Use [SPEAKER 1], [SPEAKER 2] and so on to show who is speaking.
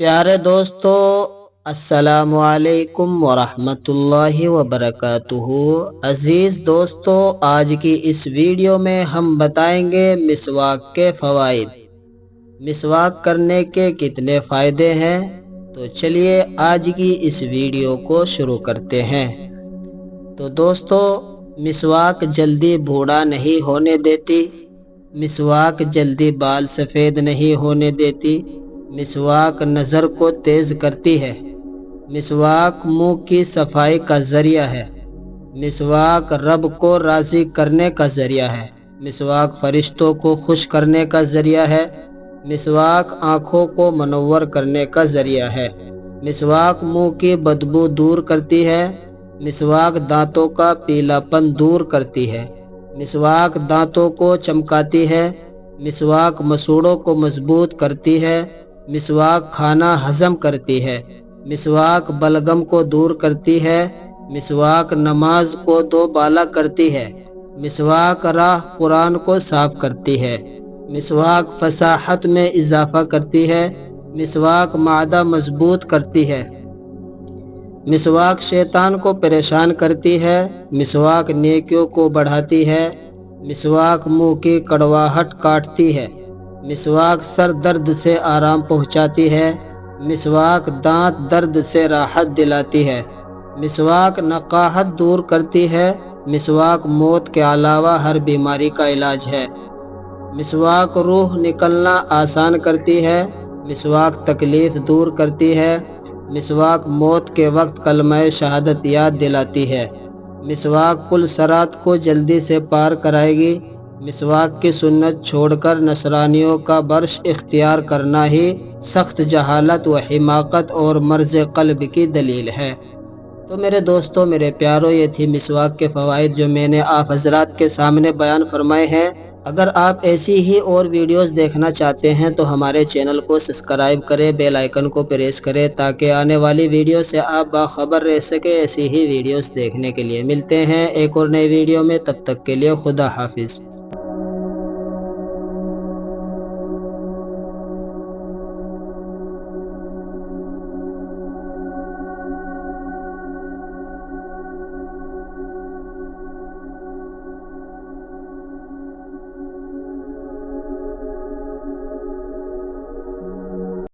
[SPEAKER 1] प्यारे दोस्तों, अस्सलामु अलैकुम वरहमतुल्लाहि वबरकातुहू। अज़ीज़ दोस्तों, आज की इस वीडियो में हम बताएंगे मिसवाक के फ़वाइद। मिसवाक करने के कितने फ़ायदे हैं, तो चलिए आज की इस वीडियो को शुरू करते हैं। तो दोस्तों, मिसवाक जल्दी बूढ़ा नहीं होने देती, मिसवाक जल्दी बाल सफ़ेद नहीं होने देती, मिसवाक नज़र को तेज़ करती है, मिसवाक मुंह की सफाई का ज़रिया है, मिसवाक रब को राज़ी करने का ज़रिया है, मिसवाक फरिश्तों को खुश करने का ज़रिया है, मिसवाक आँखों को मनव्वर करने का ज़रिया है, मिसवाक मुंह की बदबू दूर करती है, मिसवाक दांतों का पीलापन दूर करती है, मिसवाक दांतों को चमकाती है, मिसवाक मसूड़ों को मजबूत करती है, मिसवाक खाना हजम करती है, मिसवाक बलगम को दूर करती है, मिसवाक नमाज को दोबाला करती है, मिसवाक राह कुरान को साफ करती है, मिसवाक फसाहत में इजाफा करती है, मिसवाक मादा मजबूत करती है, मिसवाक शैतान को परेशान करती है, मिसवाक नेकियों को बढ़ाती है, मिसवाक मुंह की कड़वाहट काटती है, मिसवाक सर दर्द से आराम पहुंचाती है, मिसवाक दांत दर्द से राहत दिलाती है, मिसवाक नकाहत दूर करती है, मिसवाक मौत के अलावा हर बीमारी का इलाज है, मिसवाक रूह निकलना आसान करती है, मिसवाक तकलीफ दूर करती है, मिसवाक मौत के वक्त कलमा शहादत याद दिलाती है, मिसवाक पुल सरात को जल्दी से पार कराएगी, मिसवाक की सुन्नत छोड़कर नसरानियों का बर्श इख्तियार करना ही सख्त जहालत व हिमाकत और मर्ज़ क़ल्ब की दलील है। तो मेरे दोस्तों, मेरे प्यारों, ये थी मिसवाक के फ़वाइद जो मैंने आप हजरात के सामने बयान फरमाए हैं। अगर आप ऐसी ही और वीडियोस देखना चाहते हैं तो हमारे चैनल को सब्सक्राइब करें, बेल आइकन को प्रेस करें ताकि आने वाली वीडियो से आप बाखबर रह सके। ऐसी ही वीडियोस देखने के लिए मिलते हैं एक और नई वीडियो में। तब तक के लिए खुदा हाफिज़।